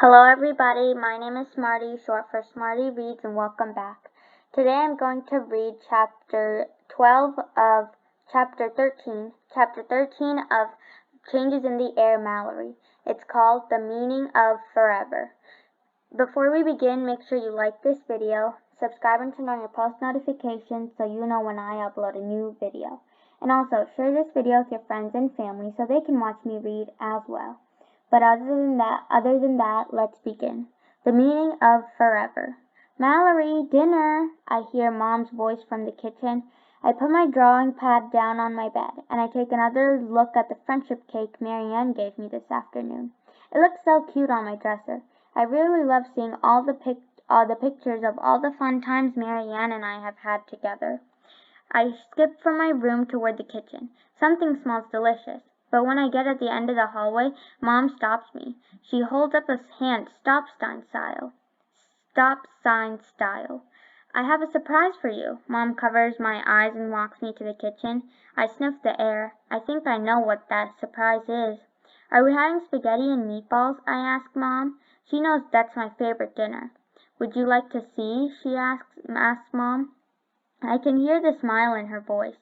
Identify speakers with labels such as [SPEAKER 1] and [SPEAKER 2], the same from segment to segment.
[SPEAKER 1] Hello everybody, my name is Smarty, short for Smarty Reads, and welcome back. Today I'm going to read chapter 12 of chapter 13 of Changes in the Air, Mallory. It's called The Meaning of Forever. Before we begin, make sure you like this video, subscribe and turn on your post notifications so you know when I upload a new video. And also, share this video with your friends and family so they can watch me read as well. But other than that, let's begin. The meaning of forever. Mallory, dinner! I hear Mom's voice from the kitchen. I put my drawing pad down on my bed, and I take another look at the friendship cake Marianne gave me this afternoon. It looks so cute on my dresser. I really love seeing all the pictures of all the fun times Marianne and I have had together. I skip from my room toward the kitchen. Something smells delicious. But when I get at the end of the hallway, Mom stops me. She holds up a hand, stop sign style. Stop sign style. I have a surprise for you. Mom covers my eyes and walks me to the kitchen. I sniff the air. I think I know what that surprise is. Are we having spaghetti and meatballs? I ask Mom. She knows that's my favorite dinner. Would you like to see? She asks Mom. I can hear the smile in her voice.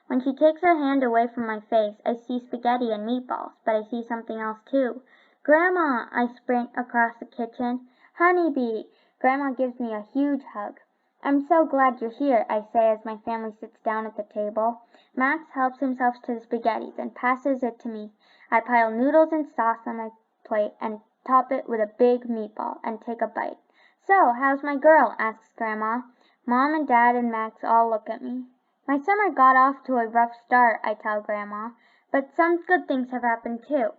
[SPEAKER 1] When she takes her hand away from my face, I see spaghetti and meatballs, but I see something else too. Grandma! I sprint across the kitchen. Honeybee! Grandma gives me a huge hug. I'm so glad you're here, I say as my family sits down at the table. Max helps himself to the spaghetti, then passes it to me. I pile noodles and sauce on my plate and top it with a big meatball and take a bite. So, how's my girl? Asks Grandma. Mom and Dad and Max all look at me. My summer got off to a rough start, I tell Grandma, but some good things have happened too.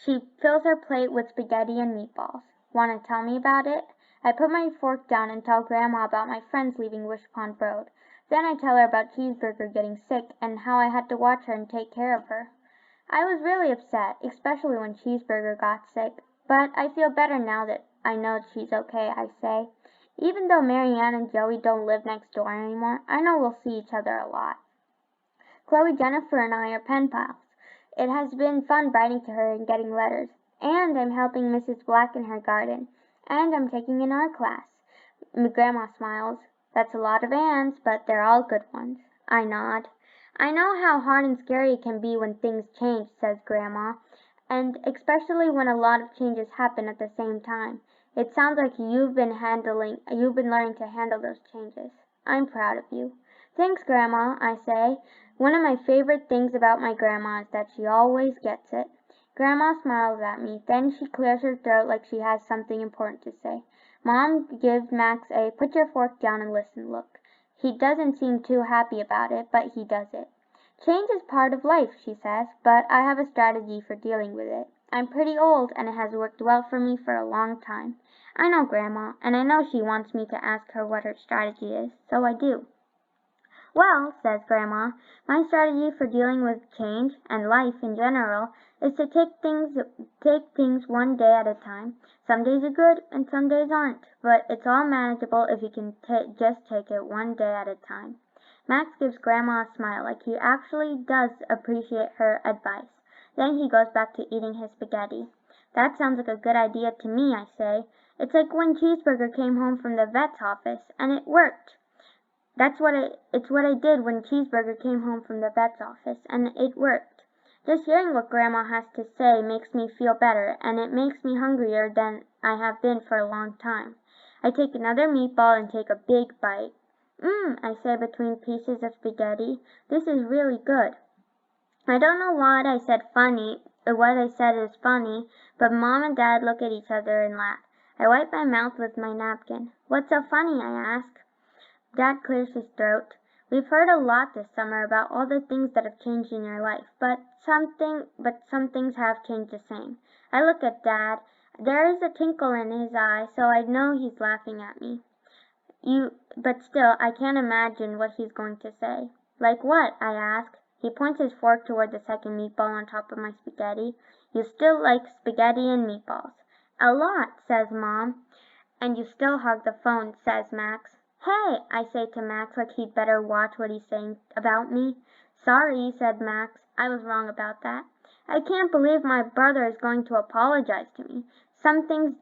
[SPEAKER 1] She fills her plate with spaghetti and meatballs. Want to tell me about it? I put my fork down and tell Grandma about my friends leaving Wish Pond Road. Then I tell her about Cheeseburger getting sick and how I had to watch her and take care of her. I was really upset, especially when Cheeseburger got sick, but I feel better now that I know she's okay, I say. Even though Marianne and Joey don't live next door anymore, I know we'll see each other a lot. Chloe, Jennifer, and I are pen pals. It has been fun writing to her and getting letters. And I'm helping Mrs. Black in her garden. And I'm taking an art class. Grandma smiles. That's a lot of ands, but they're all good ones. I nod. I know how hard and scary it can be when things change, says Grandma, and especially when a lot of changes happen at the same time. It sounds like you've been learning to handle those changes. I'm proud of you. Thanks, Grandma, I say. One of my favorite things about my grandma is that she always gets it. Grandma smiles at me, then she clears her throat like she has something important to say. Mom gives Max a put your fork down and listen look. He doesn't seem too happy about it, but he does it. Change is part of life, she says, but I have a strategy for dealing with it. I'm pretty old, and it has worked well for me for a long time. I know Grandma, and I know she wants me to ask her what her strategy is, so I do. Well, says Grandma, my strategy for dealing with change, and life in general, is to take things one day at a time. Some days are good, and some days aren't, but it's all manageable if you can just take it one day at a time. Max gives Grandma a smile like he actually does appreciate her advice. Then he goes back to eating his spaghetti. That sounds like a good idea to me, I say. It's like when Cheeseburger came home from the vet's office, and it worked. It's what I did when Cheeseburger came home from the vet's office, and it worked. Just hearing what Grandma has to say makes me feel better, and it makes me hungrier than I have been for a long time. I take another meatball and take a big bite. I say between pieces of spaghetti. This is really good. I don't know what I said is funny, but Mom and Dad look at each other and laugh. I wipe my mouth with my napkin. What's so funny? I ask. Dad clears his throat. We've heard a lot this summer about all the things that have changed in your life, but some things have changed the same. I look at Dad. There is a twinkle in his eye, so I know he's laughing at me. But still, I can't imagine what he's going to say. Like what? I ask. He points his fork toward the second meatball on top of my spaghetti. You still like spaghetti and meatballs. A lot, says Mom. And you still hug the phone, says Max. Hey, I say to Max like he'd better watch what he's saying about me. Sorry, said Max. I was wrong about that. I can't believe my brother is going to apologize to me. Some things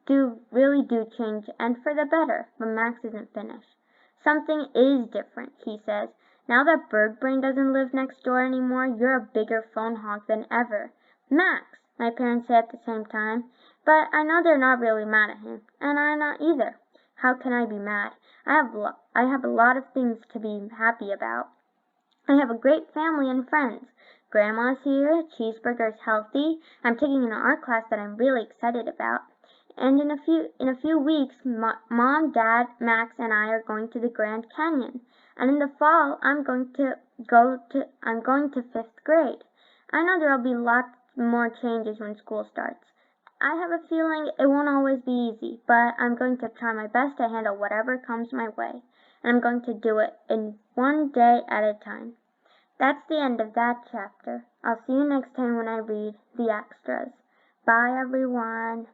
[SPEAKER 1] really do change, and for the better, but Max isn't finished. Something is different, he says. Now that Bird Brain doesn't live next door anymore, you're a bigger phone hog than ever. Max, my parents say at the same time, but I know they're not really mad at him, and I'm not either. How can I be mad? I have a lot of things to be happy about. I have a great family and friends. Grandma's here, Cheeseburger's healthy, I'm taking an art class that I'm really excited about. And in a few weeks, Mom, Dad, Max, and I are going to the Grand Canyon. And in the fall, I'm going to 5th grade. I know there'll be lots more changes when school starts. I have a feeling it won't always be easy, but I'm going to try my best to handle whatever comes my way, and I'm going to do it in one day at a time. That's the end of that chapter. I'll see you next time when I read the extras. Bye, everyone.